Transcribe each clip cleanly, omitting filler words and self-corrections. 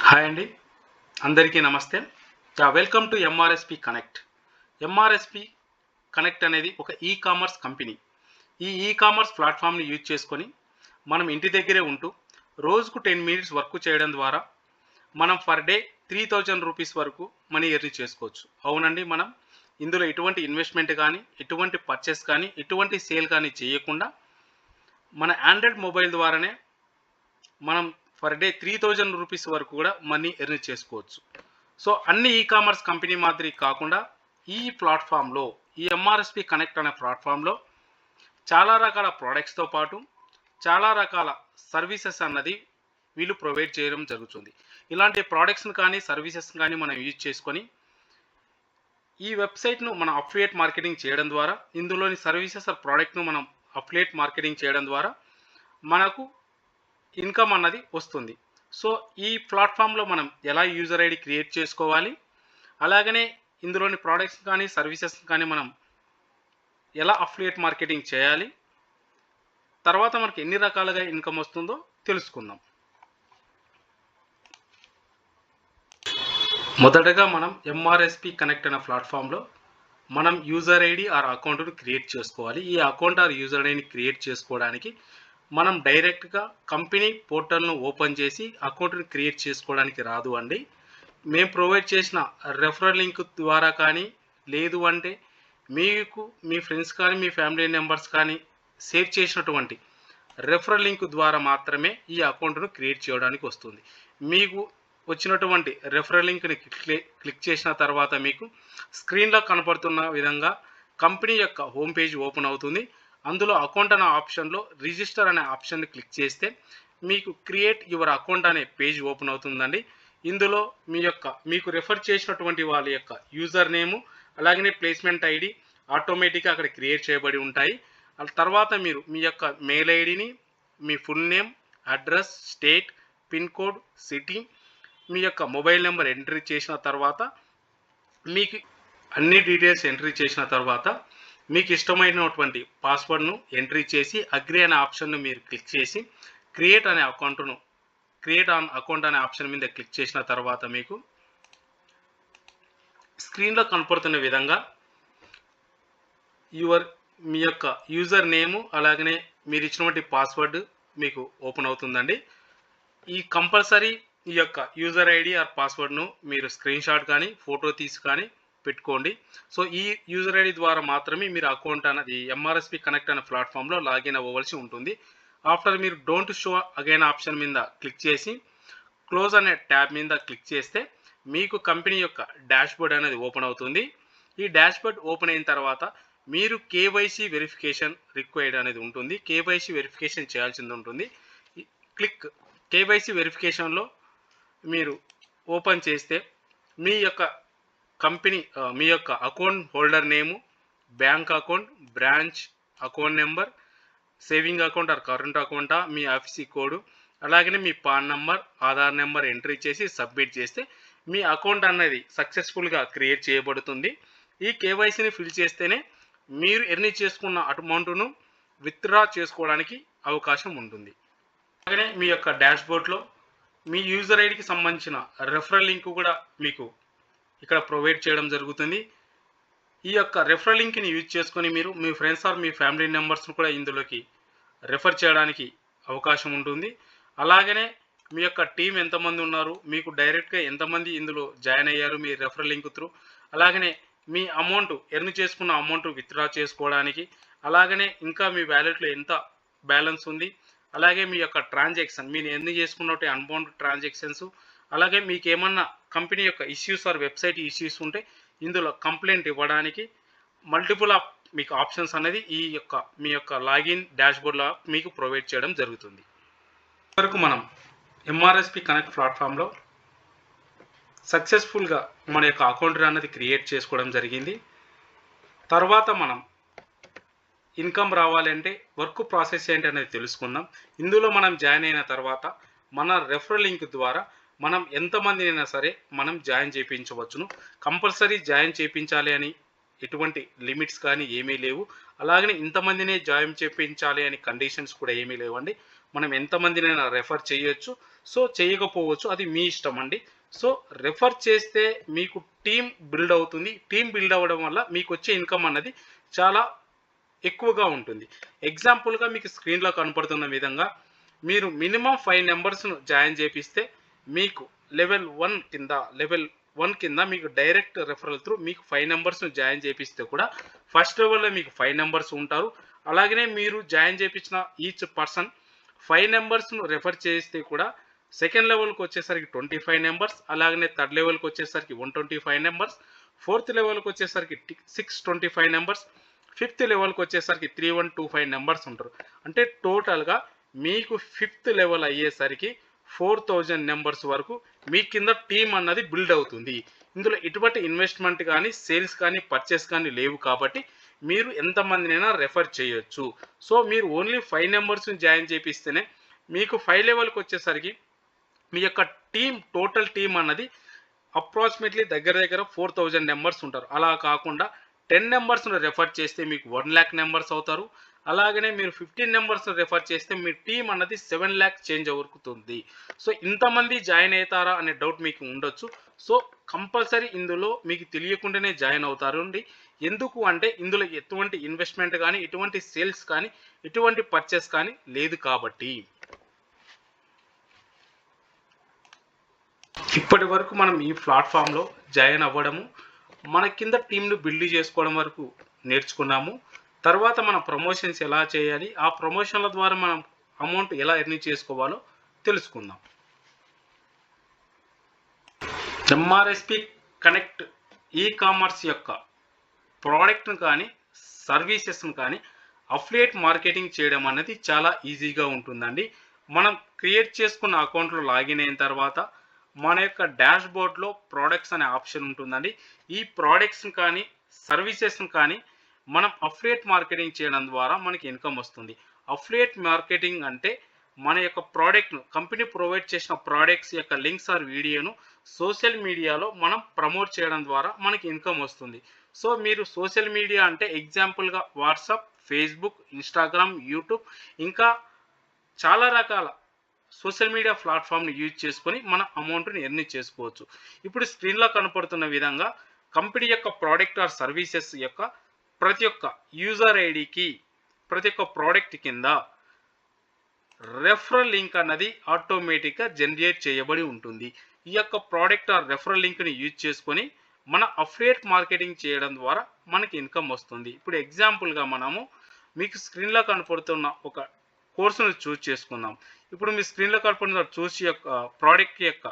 Hi అండి, అందరికీ నమస్తే. Welcome to MRSP connect. MRSP connect అనేది ఒక కామర్స్ కంపెనీ. ఈ కామర్స్ ప్లాట్ఫామ్ని యూజ్ చేసుకొని మనం ఇంటి దగ్గరే ఉంటూ రోజుకు 10 మినిట్స్ వర్క్ చేయడం ద్వారా మనం పర్ డే 3000 రూపీస్ వరకు మనీ ఎర్న్ చేసుకోవచ్చు. అవునండి, మనం ఇందులో ఎటువంటి ఇన్వెస్ట్మెంట్ కానీ, ఎటువంటి పర్చేస్ కానీ, ఎటువంటి సేల్ కానీ చేయకుండా మన ఆండ్రాయిడ్ మొబైల్ ద్వారానే మనం పర్ డే 3000 రూపీస్ వరకు కూడా మనీ ఎర్న్ చేసుకోవచ్చు. సో అన్ని కామర్స్ కంపెనీ మాదిరి కాకుండా ఈ ప్లాట్ఫామ్లో, ఈ ఎంఆర్ఎస్పి కనెక్ట్ అనే ప్లాట్ఫామ్లో చాలా రకాల ప్రోడక్ట్స్తో పాటు చాలా రకాల సర్వీసెస్ అన్నది వీళ్ళు ప్రొవైడ్ చేయడం జరుగుతుంది. ఇలాంటి ప్రోడక్ట్స్ని కానీ, సర్వీసెస్ కానీ మనం యూజ్ చేసుకొని ఈ వెబ్సైట్ను మనం అఫిలియేట్ మార్కెటింగ్ చేయడం ద్వారా, ఇందులోని సర్వీసెస్ ఆర్ ప్రోడక్ట్ను మనం అఫిలియేట్ మార్కెటింగ్ చేయడం ద్వారా మనకు ఇన్కమ్ అన్నది వస్తుంది. సో ఈ ప్లాట్ఫామ్లో మనం ఎలా యూజర్ ఐడి క్రియేట్ చేసుకోవాలి, అలాగనే ఇందులోని ప్రోడక్ట్స్ కానీ, సర్వీసెస్ కానీ మనం ఎలా అఫిలియేట్ మార్కెటింగ్ చేయాలి, తర్వాత మనకి ఎన్ని రకాలుగా ఇన్కమ్ వస్తుందో తెలుసుకుందాం. మొదటగా మనం ఎంఆర్ఎస్పి కనెక్ట్ అనే ప్లాట్ఫామ్లో మనం యూజర్ ఐడి ఆర్ అకౌంట్ను క్రియేట్ చేసుకోవాలి. ఈ అకౌంట్ ఆర్ యూజర్ ఐడిని క్రియేట్ చేసుకోవడానికి మనం డైరెక్ట్గా కంపెనీ పోర్టల్ను ఓపెన్ చేసి అకౌంట్ని క్రియేట్ చేసుకోవడానికి రాదు అండి. మేము ప్రొవైడ్ చేసిన రెఫరల్ లింక్ ద్వారా కానీ, లేదు అంటే మీకు మీ ఫ్రెండ్స్ కానీ, మీ ఫ్యామిలీ మెంబర్స్ కానీ సేవ్ చేసినటువంటి రెఫరల్ లింక్ ద్వారా మాత్రమే ఈ అకౌంట్ను క్రియేట్ చేయడానికి వస్తుంది. మీకు వచ్చినటువంటి రెఫరల్ లింక్ని క్లిక్ చేసిన తర్వాత మీకు స్క్రీన్లో కనపడుతున్న విధంగా కంపెనీ యొక్క హోమ్ పేజ్ ఓపెన్ అవుతుంది. అందులో అకౌంట్ అనే ఆప్షన్లో రిజిస్టర్ అనే ఆప్షన్ని క్లిక్ చేస్తే మీకు క్రియేట్ యువర్ అకౌంట్ అనే పేజ్ ఓపెన్ అవుతుందండి. ఇందులో మీకు రెఫర్ చేసినటువంటి వాళ్ళ యొక్క యూజర్ నేము, అలాగనే ప్లేస్మెంట్ ఐడి ఆటోమేటిక్గా అక్కడ క్రియేట్ చేయబడి ఉంటాయి. తర్వాత మీరు మీ యొక్క మెయిల్ ఐడిని, మీ full name, address, state, pin code, city, మీ యొక్క మొబైల్ నెంబర్ ఎంట్రీ చేసిన తర్వాత మీకు అన్ని డీటెయిల్స్ ఎంట్రీ చేసిన తర్వాత మీకు ఇష్టమైనటువంటి పాస్వర్డ్ను ఎంట్రీ చేసి అగ్రీ అనే ఆప్షన్ను మీరు క్లిక్ చేసి క్రియేట్ అనే అకౌంట్ అనే ఆప్షన్ మీద క్లిక్ చేసిన తర్వాత మీకు స్క్రీన్లో కనపడుతున్న విధంగా మీ యొక్క యూజర్ నేము, అలాగనే మీరు ఇచ్చినటువంటి పాస్వర్డ్ మీకు ఓపెన్ అవుతుందండి. ఈ కంపల్సరీ ఈ యొక్క యూజర్ ఐడి ఆర్ పాస్వర్డ్ను మీరు స్క్రీన్ షాట్ కానీ, ఫోటో తీసి కానీ పెట్టుకోండి. సో ఈ యూజర్ ఐడి ద్వారా మాత్రమే మీరు అకౌంట్ అనేది ఎంఆర్ఎస్పి కనెక్ట్ అనే ప్లాట్ఫామ్లో లాగిన్ అవ్వవలసి ఉంటుంది. ఆఫ్టర్ మీరు డోంట్ షో అగైన్ ఆప్షన్ మీద క్లిక్ చేసి క్లోజ్ అనే ట్యాబ్ మీద క్లిక్ చేస్తే మీకు కంపెనీ యొక్క డాష్బోర్డ్ అనేది ఓపెన్ అవుతుంది. ఈ డాష్బోర్డ్ ఓపెన్ అయిన తర్వాత మీరు కేవైసీ వెరిఫికేషన్ రిక్వైర్డ్ అనేది ఉంటుంది. కేవైసీ వెరిఫికేషన్ చేయాల్సింది ఉంటుంది. కేవైసీ వెరిఫికేషన్లో మీరు ఓపెన్ చేస్తే మీ యొక్క కంపెనీ, మీ యొక్క account holder name, bank account, branch, account number, saving account or current అకౌంటా, మీ ఐఎఫ్ఎస్సి కోడ్, అలాగనే మీ PAN number, Aadhaar number entry చేసి సబ్మిట్ చేస్తే మీ అకౌంట్ అనేది సక్సెస్ఫుల్గా క్రియేట్ చేయబడుతుంది. ఈ కేవైసీని ఫిల్ చేస్తేనే మీరు ఎర్న్ చేసుకున్న అమౌంట్ను విత్డ్రా చేసుకోవడానికి అవకాశం ఉంటుంది. అలాగనే మీ యొక్క డాష్బోర్డ్లో మీ యూజర్ ఐడికి సంబంధించిన రెఫరల్ లింక్ కూడా మీకు ఇక్కడ ప్రొవైడ్ చేయడం జరుగుతుంది. ఈ యొక్క రెఫరల్ లింక్ని యూజ్ చేసుకొని మీరు మీ ఫ్రెండ్స్ ఆర్ మీ ఫ్యామిలీ మెంబర్స్ను కూడా ఇందులోకి రెఫర్ చేయడానికి అవకాశం ఉంటుంది. అలాగనే మీ యొక్క టీం ఎంతమంది ఉన్నారు, మీకు డైరెక్ట్గా ఎంతమంది ఇందులో జాయిన్ అయ్యారు మీ రెఫరల్ లింక్ త్రూ, అలాగనే మీ అమౌంట్ ఎర్న్ చేసుకున్న అమౌంట్ విత్డ్రా చేసుకోవడానికి, అలాగనే ఇంకా మీ వ్యాలెట్లో ఎంత బ్యాలెన్స్ ఉంది, అలాగే మీ యొక్క ట్రాన్సాక్షన్ మీరు ఎన్ని చేసుకున్నట్టు అన్బౌండ్ ట్రాన్సాక్షన్స్, అలాగే మీకు ఏమన్నా కంపెనీ యొక్క ఇష్యూస్ ఆర్ వెబ్సైట్ ఇష్యూస్ ఉంటే ఇందులో కంప్లైంట్ ఇవ్వడానికి మల్టిపుల్ మీకు ఆప్షన్స్ అనేది మీ యొక్క లాగిన్ డాష్బోర్డ్లో మీకు ప్రొవైడ్ చేయడం జరుగుతుంది. వరకు మనం ఎంఆర్ఎస్పి కనెక్ట్ ప్లాట్ఫామ్లో సక్సెస్ఫుల్గా మన యొక్క అకౌంట్ అనేది క్రియేట్ చేసుకోవడం జరిగింది. తర్వాత మనం ఇన్కమ్ రావాలంటే వర్క్ ప్రాసెస్ ఏంటి అనేది తెలుసుకుందాం. ఇందులో మనం జాయిన్ అయిన తర్వాత మన రెఫరల్ లింక్ ద్వారా మనం ఎంతమందినైనా సరే మనం జాయిన్ చేయించవచ్చును. కంపల్సరీ జాయిన్ చేయించాలి అని ఎటువంటి లిమిట్స్ కానీ ఏమీ లేవు. అలాగనే ఇంతమందినే జాయిన్ చేయించాలి అని కండిషన్స్ కూడా ఏమీ లేవండి. మనం ఎంతమందినైనా రెఫర్ చేయొచ్చు, సో చేయకపోవచ్చు, అది మీ ఇష్టం అండి. సో రెఫర్ చేస్తే మీకు టీమ్ బిల్డ్ అవుతుంది. టీమ్ బిల్డ్ అవ్వడం వల్ల మీకు వచ్చే ఇన్కమ్ అన్నది చాలా ఎక్కువగా ఉంటుంది. ఎగ్జాంపుల్గా మీకు స్క్రీన్లో కనపడుతున్న విధంగా మీరు మినిమం 5 నెంబర్స్ను జాయిన్ చేపిస్తే మీకు లెవెల్ 1 కింద మీకు డైరెక్ట్ రెఫరల్ త్రూ మీకు 5 నెంబర్స్ను జాయిన్ చేపిస్తే కూడా ఫస్ట్ లెవెల్లో మీకు 5 నెంబర్స్ ఉంటారు. అలాగనే మీరు జాయిన్ చేపించిన ఈచ్ పర్సన్ 5 నెంబర్స్ను రెఫర్ చేస్తే కూడా సెకండ్ లెవెల్కి వచ్చేసరికి 25 నెంబర్స్, అలాగనే థర్డ్ లెవెల్కి వచ్చేసరికి 125 నెంబర్స్, ఫోర్త్ లెవెల్కి వచ్చేసరికి 625 నెంబర్స్, ఫిఫ్త్ లెవెల్కి వచ్చేసరికి 3125 నెంబర్స్ ఉంటారు. అంటే టోటల్గా మీకు ఫిఫ్త్ లెవెల్ అయ్యేసరికి 4000 నెంబర్స్ వరకు మీ కింద టీం అన్నది బిల్డ్ అవుతుంది. ఇందులో ఎటువంటి ఇన్వెస్ట్మెంట్ కానీ సేల్స్ కానీ పర్చేస్ కానీ లేవు కాబట్టి మీరు ఎంతమందినైనా రెఫర్ చేయొచ్చు. సో మీరు ఓన్లీ 5 నెంబర్స్ని జాయిన్ చేపిస్తేనే మీకు 5 లెవెల్కి వచ్చేసరికి మీ యొక్క టోటల్ టీం అన్నది అప్రాక్సిమేట్లీ దగ్గర 4000 నెంబర్స్ ఉంటారు. అలా కాకుండా 10 నెంబర్స్ను రెఫర్ చేస్తే మీకు 1 lakh నెంబర్స్ అవుతారు. అలాగనే మీరు 15 నెంబర్స్ను రెఫర్ చేస్తే మీ టీం అన్నది 7 lakh చేంజ్ అవుతుంది. సో ఇంతమంది జాయిన్ అవుతారా అనే డౌట్ మీకు ఉండొచ్చు. సో కంపల్సరీ ఇందులో మీకు తెలియకుండానే జాయిన్ అవుతారు అండి. ఎందుకు అంటే ఇందులో ఎటువంటి ఇన్వెస్ట్మెంట్ కానీ, ఎటువంటి సేల్స్ కానీ, ఎటువంటి పర్చేస్ కానీ లేదు కాబట్టి. ఇప్పటి వరకు మనం ఈ ప్లాట్ఫామ్లో జాయిన్ అవ్వడము, మన కింద టీంను బిల్డ్ చేసుకోవడం వరకు నేర్చుకున్నాము. తర్వాత మన ప్రమోషన్స్ ఎలా చేయాలి, ఆ ప్రమోషన్ల ద్వారా మనం అమౌంట్ ఎలా ఎర్న్ చేసుకోవాలో తెలుసుకుందాం. ఎంఆర్ఎస్పి కనెక్ట్ ఈ కామర్స్ యొక్క ప్రోడక్ట్ను కానీ సర్వీసెస్ను కానీ అఫిలియేట్ మార్కెటింగ్ చేయడం అనేది చాలా ఈజీగా ఉంటుందండి. మనం క్రియేట్ చేసుకున్న అకౌంట్లో లాగిన్ అయిన తర్వాత మన యొక్క డాష్ బోర్డ్లో ప్రోడక్ట్స్ అనే ఆప్షన్ ఉంటుందండి. ఈ ప్రోడక్ట్స్ని కానీ సర్వీసెస్ని కానీ మనం అఫిలియేట్ మార్కెటింగ్ చేయడం ద్వారా మనకి ఇన్కమ్ వస్తుంది. అఫిలియేట్ మార్కెటింగ్ అంటే మన యొక్క ప్రోడక్ట్ను, కంపెనీ ప్రొవైడ్ చేసిన ప్రోడక్ట్స్ యొక్క లింక్స్ ఆర్ వీడియోను సోషల్ మీడియాలో మనం ప్రమోట్ చేయడం ద్వారా మనకి ఇన్కమ్ వస్తుంది. సో మీరు సోషల్ మీడియా అంటే ఎగ్జాంపుల్గా వాట్సాప్, ఫేస్బుక్, ఇన్స్టాగ్రామ్, యూట్యూబ్ ఇంకా చాలా రకాల సోషల్ మీడియా ప్లాట్ఫామ్ని యూజ్ చేసుకొని మన అమౌంట్ని ఎర్న్ చేసుకోవచ్చు. ఇప్పుడు స్క్రీన్లో కనపడుతున్న విధంగా కంపెనీ యొక్క ప్రోడక్ట్ ఆర్ సర్వీసెస్ యొక్క ప్రతి ఒక్క యూజర్ ఐడికి ప్రతి ఒక్క ప్రోడక్ట్ కింద రెఫరల్ లింక్ అన్నది ఆటోమేటిక్గా జనరేట్ చేయబడి ఉంటుంది. ఈ యొక్క ప్రోడక్ట్ ఆర్ రెఫరల్ లింక్ని యూజ్ చేసుకొని మన అఫిలియేట్ మార్కెటింగ్ చేయడం ద్వారా మనకి ఇన్కమ్ వస్తుంది. ఇప్పుడు ఎగ్జాంపుల్గా మనము మీకు స్క్రీన్లో కనపడుతున్న ఒక కోర్సును చూస్ చేసుకుందాం. ఇప్పుడు మీ స్క్రీన్లో కనపడుతున్న చూస్ యొక్క ప్రోడక్ట్ యొక్క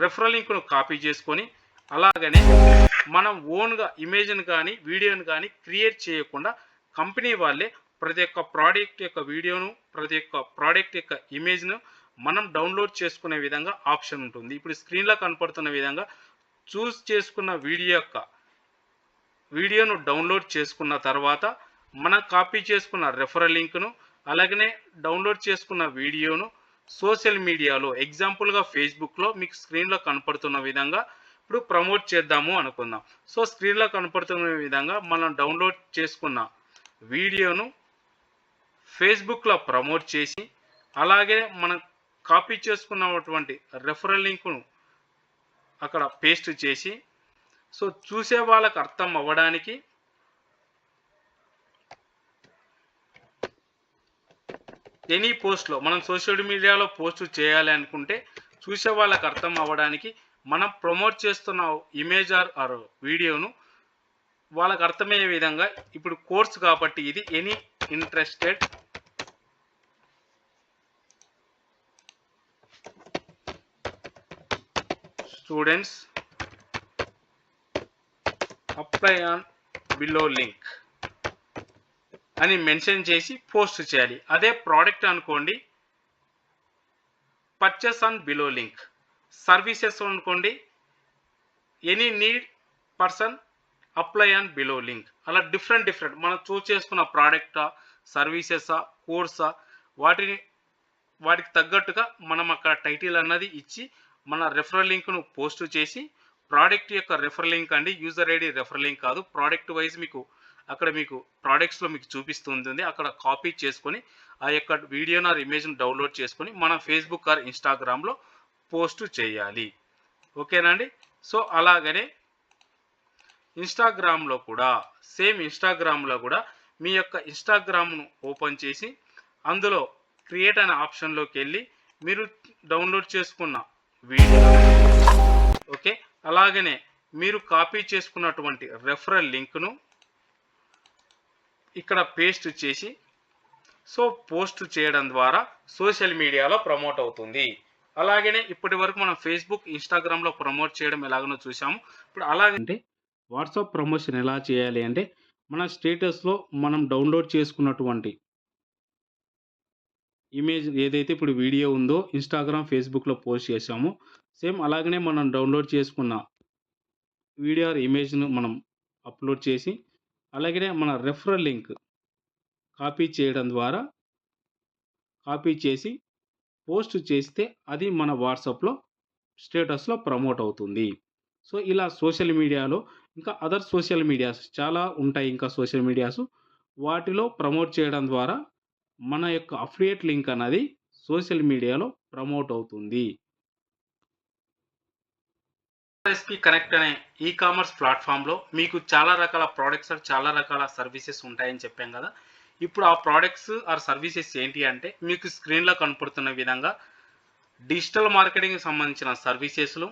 రెఫరల్ లింక్ను కాపీ చేసుకొని అలాగనే మనం ఓన్గా ఇమేజ్ని కానీ వీడియోని కానీ క్రియేట్ చేయకుండా కంపెనీ వాళ్ళే ప్రతి ఒక్క ప్రోడక్ట్ యొక్క వీడియోను, ప్రతి ఒక్క ప్రోడక్ట్ యొక్క ఇమేజ్ను మనం డౌన్లోడ్ చేసుకునే విధంగా ఆప్షన్ ఉంటుంది. ఇప్పుడు స్క్రీన్లో కనపడుతున్న విధంగా చూస్ చేసుకున్న వీడియోను డౌన్లోడ్ చేసుకున్న తర్వాత మనం కాపీ చేసుకున్న రెఫరల్ లింక్ను అలాగనే డౌన్లోడ్ చేసుకున్న వీడియోను సోషల్ మీడియాలో ఎగ్జాంపుల్గా ఫేస్బుక్లో మీకు స్క్రీన్లో కనపడుతున్న విధంగా ఇప్పుడు ప్రమోట్ చేద్దాము అనుకుందాం. సో స్క్రీన్లో కనపడుతున్న విధంగా మనం డౌన్లోడ్ చేసుకున్న వీడియోను ఫేస్బుక్లో ప్రమోట్ చేసి అలాగే మనం కాపీ చేసుకున్నటువంటి రెఫరల్ లింక్ను అక్కడ పేస్ట్ చేసి సో చూసే వాళ్ళకి అర్థం అవ్వడానికి ఎనీ పోస్ట్లో మనం సోషల్ మీడియాలో పోస్ట్ చేయాలి అనుకుంటే చూసే వాళ్ళకి అర్థం అవ్వడానికి మనం ప్రమోట్ చేస్తున్న ఇమేజ్ ఆర్ వీడియోను వాళ్ళకి అర్థమయ్యే విధంగా ఇప్పుడు కోర్స్ కాబట్టి ఇది any interested students apply on below link అని మెన్షన్ చేసి పోస్ట్ చేయాలి. అదే ప్రోడక్ట్ అనుకోండి purchase on below link, services అనుకోండి any need person apply on below link. అలా డిఫరెంట్ మనం చూస్ చేసుకున్న ప్రోడక్టా, సర్వీసెసా, కోర్సా వాటికి తగ్గట్టుగా మనం అక్కడ టైటిల్ అన్నది ఇచ్చి మన రెఫరల్ లింక్ను పోస్ట్ చేసి ప్రోడక్ట్ యొక్క రెఫరల్ లింక్ అండి, యూజర్ ఐడి రెఫరల్ లింక్ కాదు, ప్రోడక్ట్ వైజ్ మీకు అక్కడ మీకు ప్రోడక్ట్స్లో మీకు చూపిస్తూ ఉంటుంది. అక్కడ కాపీ చేసుకొని ఆ యొక్క వీడియోని ఆర్ ఇమేజ్ని డౌన్లోడ్ చేసుకొని మన ఫేస్బుక్ ఆర్ ఇన్స్టాగ్రామ్లో పోస్ట్ చేయాలి. ఓకేనా అండి. సో అలాగనే ఇన్స్టాగ్రామ్లో కూడా ఇన్స్టాగ్రామ్లో కూడా మీ యొక్క ఇన్స్టాగ్రామ్ను ఓపెన్ చేసి అందులో క్రియేట్ అనే ఆప్షన్లోకి వెళ్ళి మీరు డౌన్లోడ్ చేసుకున్న వీడియో, ఓకే, అలాగనే మీరు కాపీ చేసుకున్నటువంటి రెఫరల్ లింక్ను ఇక్కడ పేస్ట్ చేసి పోస్ట్ చేయడం ద్వారా సోషల్ మీడియాలో ప్రమోట్ అవుతుంది. అలాగనే ఇప్పటి వరకు మనం ఫేస్బుక్, ఇన్స్టాగ్రామ్లో ప్రమోట్ చేయడం ఎలాగనో చూసాము. ఇప్పుడు అలాగంటే వాట్సాప్ ప్రమోషన్ ఎలా చేయాలి అంటే మన స్టేటస్లో మనం డౌన్లోడ్ చేసుకున్నటువంటి ఇమేజ్ ఏదైతే ఇప్పుడు వీడియో ఉందో ఇన్స్టాగ్రామ్, ఫేస్బుక్లో పోస్ట్ చేసామో సేమ్ అలాగనే మనం డౌన్లోడ్ చేసుకున్న వీడియో ఆర్ ఇమేజ్ను మనం అప్లోడ్ చేసి అలాగనే మన రెఫరల్ లింక్ కాపీ చేసి పోస్ట్ చేస్తే అది మన వాట్సాప్లో స్టేటస్లో ప్రమోట్ అవుతుంది. సో ఇలా సోషల్ మీడియాలో ఇంకా అదర్ సోషల్ మీడియాస్ చాలా ఉంటాయి. ఇంకా సోషల్ మీడియాస్ వాటిలో ప్రమోట్ చేయడం ద్వారా మన యొక్క అఫిలియేట్ లింక్ అన్నది సోషల్ మీడియాలో ప్రమోట్ అవుతుంది. ఎస్పీ కనెక్ట్ అనే ఈ కామర్స్ ప్లాట్ఫామ్లో మీకు చాలా రకాల ప్రోడక్ట్స్ చాలా రకాల సర్వీసెస్ ఉంటాయని చెప్పాం కదా. ఇప్పుడు ఆ ప్రోడక్ట్స్ ఆర్ సర్వీసెస్ ఏంటి అంటే మీకు స్క్రీన్లో కనపడుతున్న విధంగా డిజిటల్ మార్కెటింగ్కి సంబంధించిన సర్వీసెస్లు,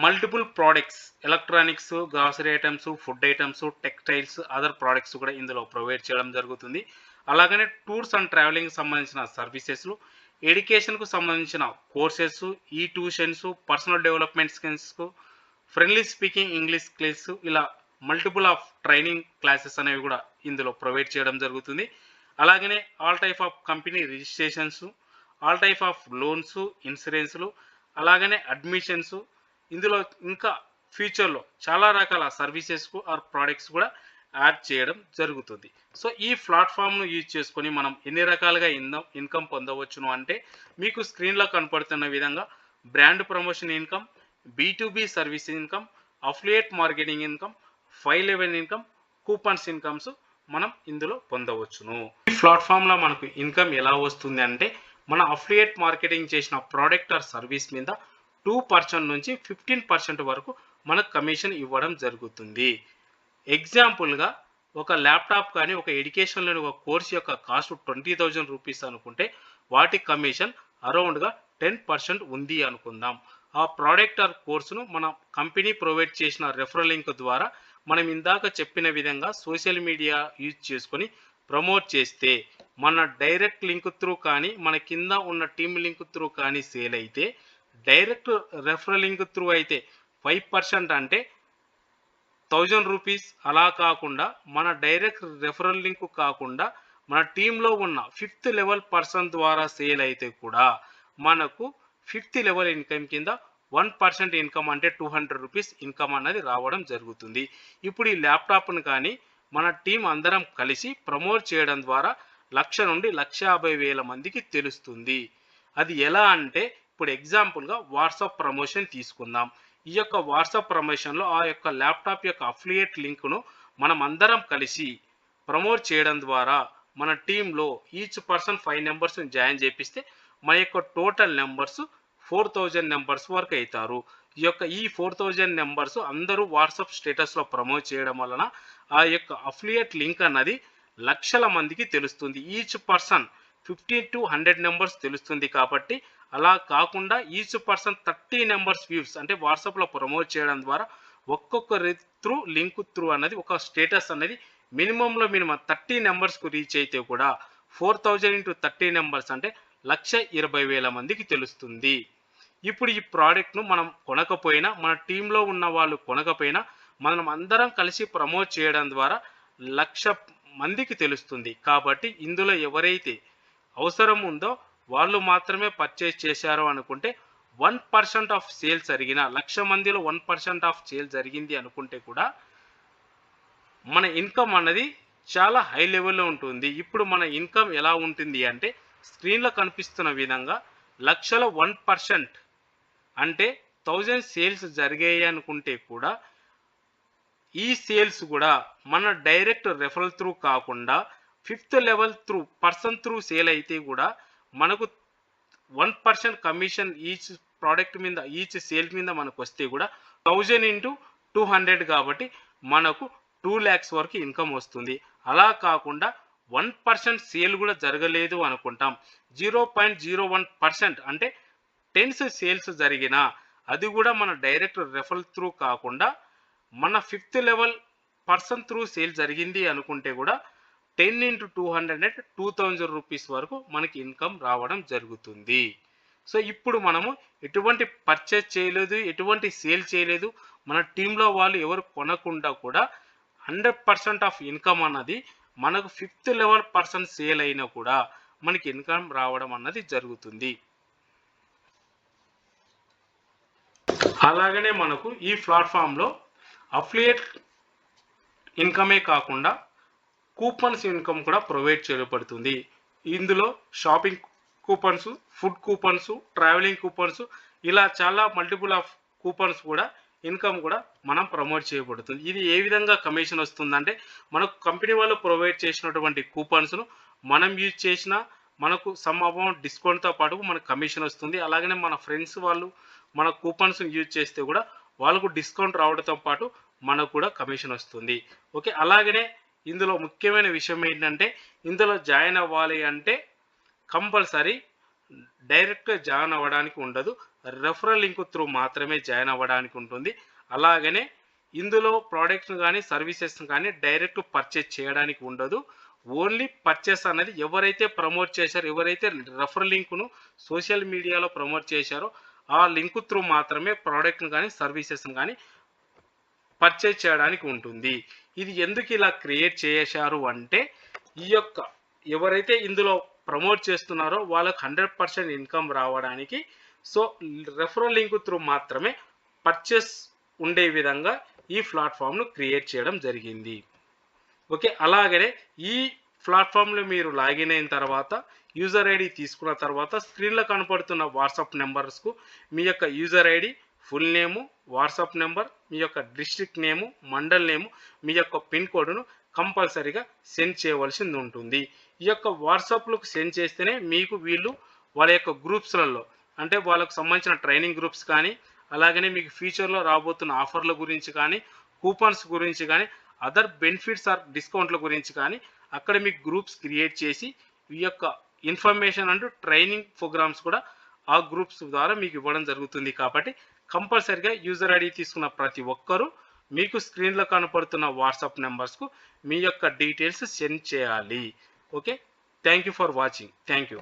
multiple products, electronics, grocery items, food items, textiles, other products కూడా ఇందులో ప్రొవైడ్ చేయడం జరుగుతుంది. అలాగనే టూర్స్ అండ్ ట్రావెలింగ్కి సంబంధించిన సర్వీసెస్లు, ఎడ్యుకేషన్కు సంబంధించిన కోర్సెస్, ఈ ట్యూషన్స్, పర్సనల్ డెవలప్మెంట్ స్కిల్స్కు, ఫ్రెండ్లీ స్పీకింగ్ ఇంగ్లీష్ స్కిల్స్, ఇలా మల్టిపుల్ ఆఫ్ ట్రైనింగ్ క్లాసెస్ అనేవి కూడా ఇందులో ప్రొవైడ్ చేయడం జరుగుతుంది. అలాగనే all type of company registrations, all type of loans, ఇన్సూరెన్స్లు, అలాగనే అడ్మిషన్స్, ఇందులో ఇంకా ఫ్యూచర్లో చాలా రకాల సర్వీసెస్కు ఆర్ ప్రోడక్ట్స్ కూడా యాడ్ చేయడం జరుగుతుంది. సో ఈ ప్లాట్ఫామ్ను యూజ్ చేసుకొని మనం ఎన్ని రకాలుగా ఇన్కమ్ పొందవచ్చును అంటే మీకు స్క్రీన్లో కనపడుతున్న విధంగా brand promotion income, B2B service income, affiliate marketing income, 511 income, coupons incomes మనం ఇందులో పొందవచ్చును. ఈ ప్లాట్ఫామ్లో మనకు ఇన్కమ్ ఎలా వస్తుంది అంటే మన అఫిలియేట్ మార్కెటింగ్ చేసిన ప్రోడక్ట్ ఆర్ సర్వీస్ మీద 2% నుంచి 15% వరకు మనకు కమిషన్ ఇవ్వడం జరుగుతుంది. ఎగ్జాంపుల్గా ఒక ల్యాప్టాప్ కానీ ఒక ఎడ్యుకేషన్లోని ఒక కోర్స్ యొక్క కాస్ట్ 20,000 రూపీస్ అనుకుంటే వాటి కమిషన్ అరౌండ్గా 10% ఉంది అనుకుందాం. ఆ ప్రోడక్ట్ ఆర్ కోర్సును మన కంపెనీ ప్రొవైడ్ చేసిన రెఫరల్ లింక్ ద్వారా మనం ఇందాక చెప్పిన విధంగా సోషల్ మీడియా యూజ్ చేసుకొని ప్రమోట్ చేస్తే మన డైరెక్ట్ లింక్ త్రూ కానీ మన కింద ఉన్న టీమ్ లింక్ త్రూ కానీ సేల్ అయితే, డైరెక్ట్ రెఫరల్ లింక్ త్రూ అయితే 5% అంటే 1000 రూపీస్. అలా కాకుండా మన డైరెక్ట్ రెఫరల్ లింక్ కాకుండా మన టీంలో ఉన్న 5th లెవెల్ పర్సన్ ద్వారా సేల్ అయితే కూడా మనకు 5th లెవెల్ ఇన్కమ్ కింద 1% ఇన్కమ్ అంటే 200 రూపీస్ ఇన్కమ్ అన్నది రావడం జరుగుతుంది. ఇప్పుడు ఈ ల్యాప్టాప్ను కానీ మన టీం అందరం కలిసి ప్రమోట్ చేయడం ద్వారా 1,00,000 నుండి 1,50,000 మందికి తెలుస్తుంది. అది ఎలా అంటే ఇప్పుడు ఎగ్జాంపుల్గా వాట్సాప్ ప్రమోషన్ తీసుకుందాం. ఈ యొక్క వాట్సాప్ ప్రమోషన్లో ఆ యొక్క ల్యాప్టాప్ యొక్క అఫిలియేట్ లింక్ను మనం అందరం కలిసి ప్రమోట్ చేయడం ద్వారా మన టీంలో ఈచ్ పర్సన్ 5 నెంబర్స్ని జాయిన్ చేపిస్తే మన యొక్క టోటల్ నెంబర్స్ 4,000 నెంబర్స్ వరకు అవుతారు. ఈ 4,000 నెంబర్స్ అందరూ వాట్సాప్ స్టేటస్లో ప్రమోట్ చేయడం వలన ఆ యొక్క అఫిలియేట్ లింక్ అన్నది లక్షల మందికి తెలుస్తుంది. ఈచ్ పర్సన్ 50 to 100 నెంబర్స్ తెలుస్తుంది. కాబట్టి అలా కాకుండా ఈచ్ పర్సన్ 30 నెంబర్స్ వ్యూస్ అంటే వాట్సాప్లో ప్రమోట్ చేయడం ద్వారా ఒక్కొక్క లింక్ త్రూ అన్నది ఒక స్టేటస్ అనేది మినిమంలో 30 నెంబర్స్కు రీచ్ అయితే కూడా 4,000 into 30 నెంబర్స్ అంటే 1,20,000 మందికి తెలుస్తుంది. ఇప్పుడు ఈ ప్రోడక్ట్ను మనం కొనకపోయినా మన టీంలో ఉన్న వాళ్ళు కొనకపోయినా మనం అందరం కలిసి ప్రమోట్ చేయడం ద్వారా 1,00,000 మందికి తెలుస్తుంది. కాబట్టి ఇందులో ఎవరైతే అవసరం ఉందో వాళ్ళు మాత్రమే పర్చేస్ చేశారు అనుకుంటే 1% ఆఫ్ సేల్ జరిగిన 1,00,000 మందిలో 1% ఆఫ్ సేల్ జరిగింది అనుకుంటే కూడా మన ఇన్కమ్ అన్నది చాలా హై లెవెల్లో ఉంటుంది. ఇప్పుడు మన ఇన్కమ్ ఎలా ఉంటుంది అంటే స్క్రీన్లో కనిపిస్తున్న విధంగా 1,00,000లో 1% అంటే 1000 సేల్స్ జరిగాయి అనుకుంటే కూడా ఈ సేల్స్ కూడా మన డైరెక్ట్ రెఫరల్ త్రూ కాకుండా 5th level through person through sale అయితే కూడా మనకు 1% కమిషన్ ఈచ్ ప్రోడక్ట్ మీద ఈచ్ సేల్ మీద మనకు వస్తే కూడా 1000 ఇంటూ 200 కాబట్టి మనకు 2 lakhs వరకు ఇన్కమ్ వస్తుంది. అలా కాకుండా 1% సేల్ కూడా జరగలేదు అనుకుంటాం, 0.01% అంటే 10 సేల్స్ జరిగినా అది కూడా మన డైరెక్ట్ రెఫరల్ త్రూ కాకుండా మన 5th level person through sale జరిగింది అనుకుంటే కూడా 10 ఇంటూ 200 అంటే 2000 రూపీస్ వరకు మనకి ఇన్కమ్ రావడం జరుగుతుంది. సో ఇప్పుడు మనము ఎటువంటి పర్చేజ్ చేయలేదు, ఎటువంటి సేల్ చేయలేదు, మన టీంలో వాళ్ళు ఎవరు కొనకుండా కూడా 100% ఆఫ్ ఇన్కమ్ అన్నది మనకు 5th లెవెల్ పర్సన్ సేల్ అయినా కూడా మనకి ఇన్కమ్ రావడం అన్నది జరుగుతుంది. అలాగనే మనకు ఈ ప్లాట్ఫామ్లో అఫిలియేట్ ఇన్కమే కాకుండా కూపన్స్ ఇన్కమ్ కూడా ప్రొవైడ్ చేయబడుతుంది. ఇందులో shopping coupons, food coupons, travelling coupons, ఇలా చాలా మల్టిపుల్ ఆఫ్ కూపన్స్ కూడా ఇన్కమ్ కూడా మనం ప్రమోట్ చేయబడుతుంది. ఇది ఏ విధంగా కమిషన్ వస్తుందంటే మనకు కంపెనీ వాళ్ళు ప్రొవైడ్ చేసినటువంటి కూపన్స్ను మనం యూజ్ చేసినా మనకు సమ్ అమౌంట్ డిస్కౌంట్తో పాటు మనకు కమిషన్ వస్తుంది. అలాగనే మన ఫ్రెండ్స్ వాళ్ళు మన కూపన్స్ యూజ్ చేస్తే కూడా వాళ్ళకు డిస్కౌంట్ రావడంతో పాటు మనకు కూడా కమిషన్ వస్తుంది. ఓకే, అలాగనే ఇందులో ముఖ్యమైన విషయం ఏంటంటే ఇందులో జాయిన్ అవ్వాలి అంటే కంపల్సరీ డైరెక్ట్గా జాయిన్ అవ్వడానికి ఉండదు, రెఫరల్ లింక్ త్రూ మాత్రమే జాయిన్ అవ్వడానికి ఉంటుంది. అలాగనే ఇందులో ప్రోడక్ట్స్ కానీ సర్వీసెస్ కానీ డైరెక్ట్ పర్చేజ్ చేయడానికి ఉండదు. ఓన్లీ పర్చేస్ అనేది ఎవరైతే ప్రమోట్ చేశారో, ఎవరైతే రెఫరల్ లింక్ను సోషల్ మీడియాలో ప్రమోట్ చేశారో ఆ లింక్ త్రూ మాత్రమే ప్రోడక్ట్ను కానీ సర్వీసెస్ని కానీ పర్చేజ్ చేయడానికి ఉంటుంది. ఇది ఎందుకు ఇలా క్రియేట్ చేశారు అంటే ఈ యొక్క ఎవరైతే ఇందులో ప్రమోట్ చేస్తున్నారో వాళ్ళకి 100% ఇన్కమ్ రావడానికి. సో రెఫరల్ లింక్ త్రూ మాత్రమే పర్చేస్ ఉండే విధంగా ఈ ప్లాట్ఫామ్ను క్రియేట్ చేయడం జరిగింది. ఓకే, అలాగనే ఈ ప్లాట్ఫామ్లో మీరు లాగిన్ అయిన తర్వాత యూజర్ ఐడి తీసుకున్న తర్వాత స్క్రీన్లో కనపడుతున్న వాట్సాప్ నెంబర్స్కు మీ యొక్క user ID, full name, WhatsApp number, మీ యొక్క డిస్ట్రిక్ట్ నేము, మండల్ నేము, మీ యొక్క పిన్ కోడ్ను కంపల్సరీగా సెండ్ చేయవలసింది ఉంటుంది. ఈ యొక్క వాట్సాప్లోకి సెండ్ చేస్తేనే మీకు వీళ్ళు వాళ్ళ యొక్క గ్రూప్స్లలో అంటే వాళ్ళకు సంబంధించిన ట్రైనింగ్ గ్రూప్స్ కానీ అలాగనే మీకు ఫ్యూచర్లో రాబోతున్న ఆఫర్ల గురించి కానీ కూపన్స్ గురించి కానీ అదర్ బెనిఫిట్స్ ఆర్ డిస్కౌంట్ల గురించి కానీ అక్కడ మీకు గ్రూప్స్ క్రియేట్ చేసి ఈ యొక్క ఇన్ఫర్మేషన్ అంటూ ట్రైనింగ్ ప్రోగ్రామ్స్ కూడా ఆ గ్రూప్స్ ద్వారా మీకు ఇవ్వడం జరుగుతుంది. కాబట్టి కంపల్సరీగా యూజర్ ఐడి తీసుకున్న ప్రతి ఒక్కరూ మీకు స్క్రీన్లో కనపడుతున్న వాట్సాప్ నెంబర్స్కు మీ యొక్క డీటెయిల్స్ సెండ్ చేయాలి. Okay, thank you for watching. Thank you.